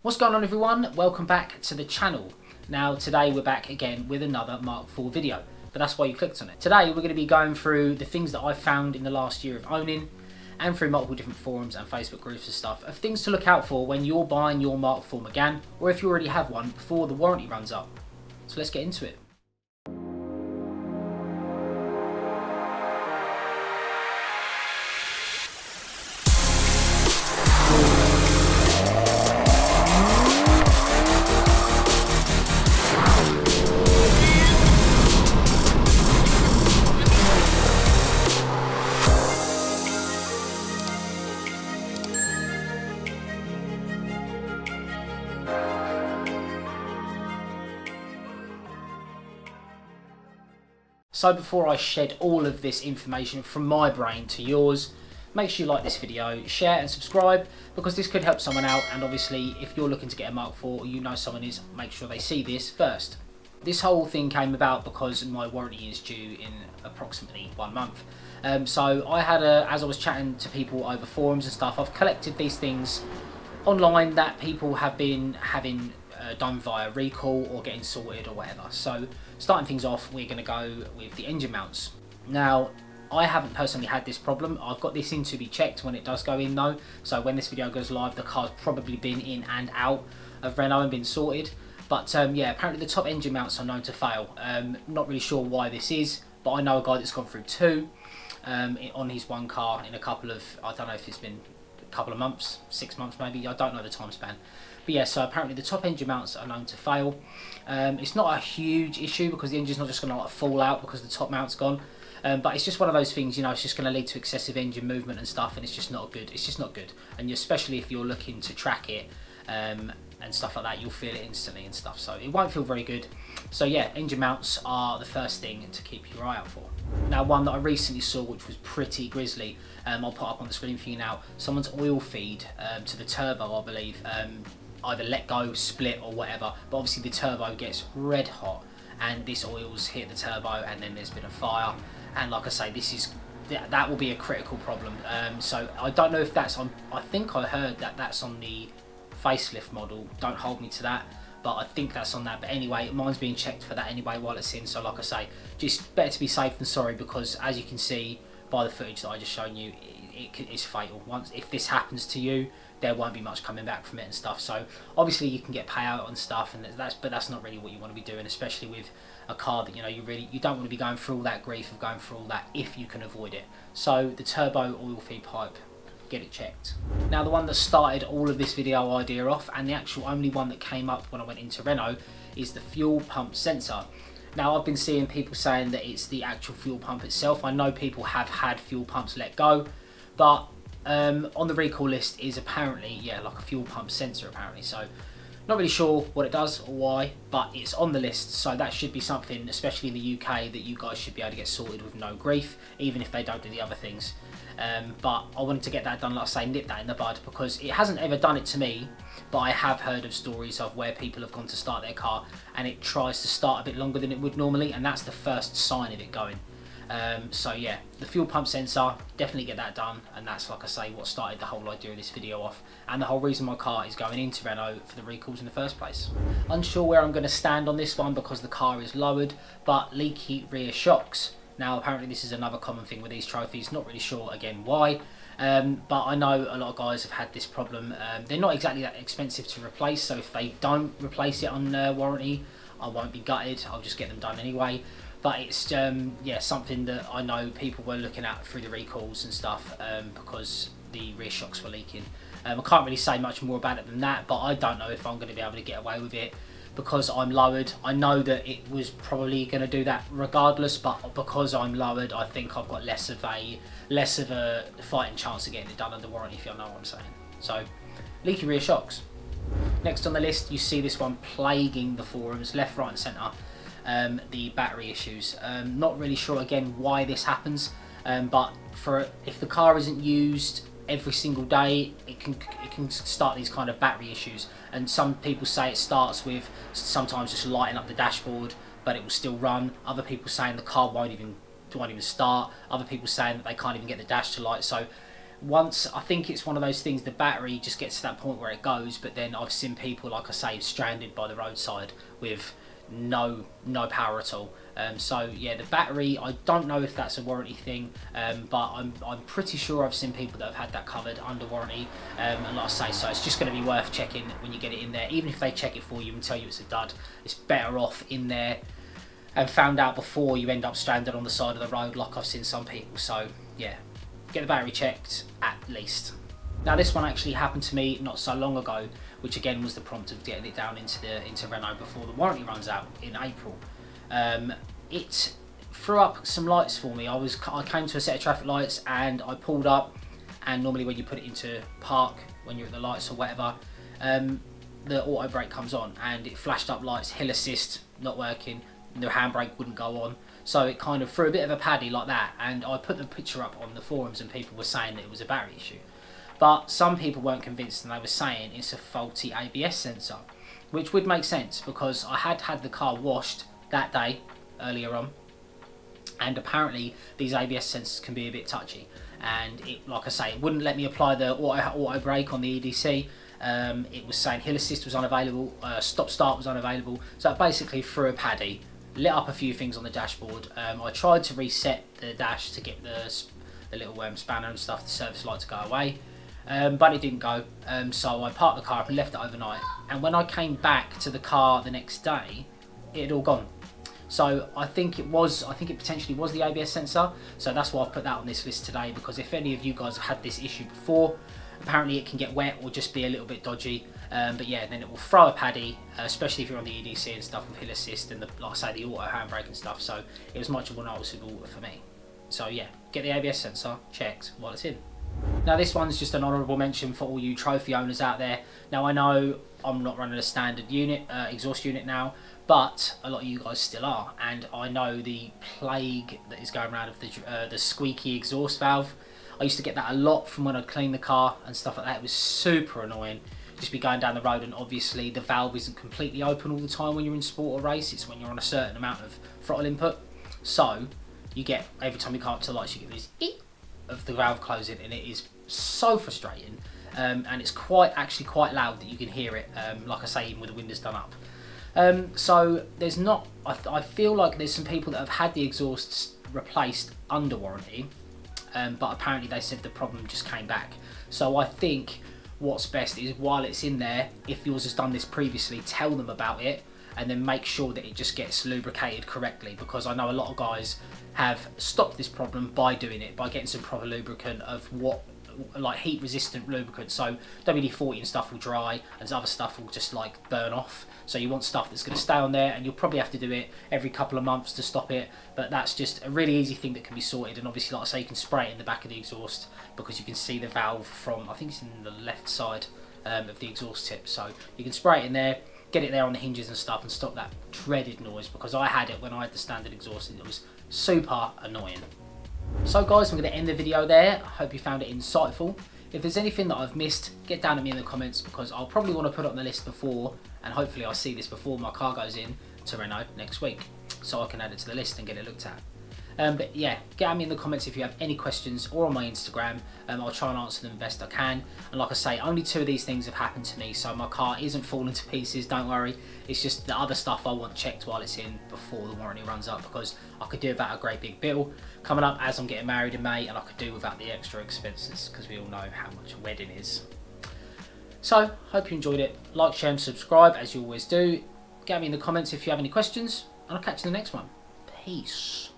What's going on everyone? Welcome back to the channel. Now today we're back again with another Mark IV video, but that's why you clicked on it. Today we're going to be going through the things that I've found in the last year of owning and through multiple different forums and Facebook groups and stuff of things to look out for when you're buying your Mark IV Megane, or if you already have one before the warranty runs up. So let's get into it. So before I shed all of this information from my brain to yours, make sure you like this video, share and subscribe, because this could help someone out, and obviously if you're looking to get a Mark IV or you know someone is, make sure they see this first. This whole thing came about because my warranty is due in approximately 1 month. So I had as I was chatting to people over forums and stuff, I've collected these things online that people have been having done via recall or getting sorted or whatever. So starting things off, we're going to go with the engine mounts. Now I haven't personally had this problem. I've got this in to be checked when it does go in though, so when this video goes live the car's probably been in and out of Renault and been sorted. But yeah, apparently the top engine mounts are known to fail. Not really sure why this is, but I know a guy that's gone through two on his one car in a couple of, I don't know if it's been a couple of months, 6 months maybe, I don't know the time span. But yeah, so apparently the top engine mounts are known to fail. It's not a huge issue because the engine's not just going to like fall out because the top mount's gone. But it's just one of those things, you know, it's just going to lead to excessive engine movement and stuff, and it's just not good. It's just not good. And especially if you're looking to track it and stuff like that, you'll feel it instantly and stuff. So it won't feel very good. So yeah, engine mounts are the first thing to keep your eye out for. Now one that I recently saw which was pretty grisly, I'll put up on the screen for you now. Someone's oil feed to the turbo, I believe, either let go, split or whatever, but obviously the turbo gets red hot and this oil's hit the turbo and then there's been a fire, and like I say, that will be a critical problem. So I don't know if that's on, I think I heard that that's on the facelift model, don't hold me to that, but I think that's on that. But anyway, mine's being checked for that anyway while it's in, so like I say, just better to be safe than sorry, because as you can see by the footage that I just shown you, it's fatal. If this happens to you, there won't be much coming back from it and stuff. So obviously you can get payout and stuff, and but that's not really what you want to be doing, especially with a car that, you know, you don't want to be going through all that grief of going through all that if you can avoid it. So the turbo oil feed pipe, get it checked. Now the one that started all of this video idea off, and the actual only one that came up when I went into Renault, is the fuel pump sensor. Now I've been seeing people saying that it's the actual fuel pump itself. I know people have had fuel pumps let go, but on the recall list is apparently, yeah, like a fuel pump sensor apparently. So not really sure what it does or why, but it's on the list, so that should be something, especially in the UK, that you guys should be able to get sorted with no grief, even if they don't do the other things. But I wanted to get that done, like I say, nip that in the bud, because it hasn't ever done it to me, but I have heard of stories of where people have gone to start their car and it tries to start a bit longer than it would normally, and that's the first sign of it going. So yeah, the fuel pump sensor, definitely get that done, and that's, like I say, what started the whole idea of this video off, and the whole reason my car is going into Renault for the recalls in the first place. Unsure where I'm going to stand on this one because the car is lowered, but leaky rear shocks. Now apparently this is another common thing with these trophies, not really sure again why, but I know a lot of guys have had this problem. They're not exactly that expensive to replace, so if they don't replace it on warranty, I won't be gutted, I'll just get them done anyway. But it's yeah, something that I know people were looking at through the recalls and stuff, because the rear shocks were leaking. I can't really say much more about it than that, but I don't know if I'm going to be able to get away with it because I'm lowered. I know that it was probably going to do that regardless, but because I'm lowered, I think I've got less of a fighting chance of getting it done under warranty, if you know what I'm saying. So leaky rear shocks. Next on the list, you see this one plaguing the forums, left, right and centre. The battery issues. Not really sure again why this happens, but if the car isn't used every single day, it can start these kind of battery issues. And some people say it starts with sometimes just lighting up the dashboard, but it will still run. Other people saying the car won't even start. Other people saying that they can't even get the dash to light. So once, I think it's one of those things, the battery just gets to that point where it goes, but then I've seen people, like I say, stranded by the roadside with no power at all. So yeah, the battery, I don't know if that's a warranty thing, but I'm pretty sure I've seen people that have had that covered under warranty, and like I say, so it's just going to be worth checking when you get it in there. Even if they check it for you and tell you it's a dud, it's better off in there and found out before you end up stranded on the side of the road like I've seen some people. So yeah, get the battery checked at least. Now this one actually happened to me not so long ago, which again was the prompt of getting it down into Renault before the warranty runs out in April. It threw up some lights for me. I came to a set of traffic lights and I pulled up, and normally when you put it into park, when you're at the lights or whatever, the auto brake comes on and it flashed up lights, hill assist not working, the handbrake wouldn't go on. So it kind of threw a bit of a paddy like that, and I put the picture up on the forums and people were saying that it was a battery issue. But some people weren't convinced and they were saying it's a faulty ABS sensor, which would make sense because I had the car washed that day earlier on, and apparently these ABS sensors can be a bit touchy, and it, like I say, it wouldn't let me apply the auto brake on the EDC. It was saying hill assist was unavailable, stop start was unavailable, so it basically threw a paddy, lit up a few things on the dashboard. I tried to reset the dash to get the little spanner and stuff, the service light, to go away, but it didn't go. So I parked the car up and left it overnight, and when I came back to the car the next day, it had all gone. So I think it potentially was the ABS sensor, so that's why I've put that on this list today, because if any of you guys have had this issue before, apparently it can get wet or just be a little bit dodgy. But yeah, then it will throw a paddy, especially if you're on the EDC and stuff with hill assist and like I say, the auto handbrake and stuff. So it was much more noticeable for me. So yeah, get the ABS sensor checked while it's in. Now this one's just an honourable mention for all you trophy owners out there. Now I know I'm not running a standard unit, exhaust unit now, but a lot of you guys still are, and I know the plague that is going around of the squeaky exhaust valve. I used to get that a lot from when I'd clean the car and stuff like that. It was super annoying. Just be going down the road and obviously the valve isn't completely open all the time when you're in sport or race. It's when you're on a certain amount of throttle input. So you get, every time you come up to the lights, you get this eep of the valve closing, and it is so frustrating. And it's actually quite loud that you can hear it, like I say, even with the windows done up. So there's not, I feel like there's some people that have had the exhausts replaced under warranty, but apparently they said the problem just came back. So I think what's best is, while it's in there, if yours has done this previously, tell them about it and then make sure that it just gets lubricated correctly, because I know a lot of guys have stopped this problem by doing it, by getting some proper lubricant of like heat resistant lubricant. So WD-40 and stuff will dry and other stuff will just like burn off, so you want stuff that's going to stay on there, and you'll probably have to do it every couple of months to stop it, but that's just a really easy thing that can be sorted. And obviously, like I say, you can spray it in the back of the exhaust because you can see the valve from, I think it's in the left side of the exhaust tip, so you can spray it in there, get it there on the hinges and stuff, and stop that dreaded noise, because I had it when I had the standard exhaust and it was super annoying. So guys, I'm going to end the video there. I hope you found it insightful. If there's anything that I've missed, get down at me in the comments, because I'll probably want to put it on the list before, and hopefully I'll see this before my car goes in to Renault next week, so I can add it to the list and get it looked at. But yeah, get at me in the comments if you have any questions, or on my Instagram. I'll try and answer them best I can. And like I say, only 2 of these things have happened to me, so my car isn't falling to pieces, don't worry. It's just the other stuff I want checked while it's in before the warranty runs up, because I could do without a great big bill coming up as I'm getting married in May, and I could do without the extra expenses, because we all know how much a wedding is. So, hope you enjoyed it. Like, share and subscribe as you always do. Get at me in the comments if you have any questions, and I'll catch you in the next one. Peace.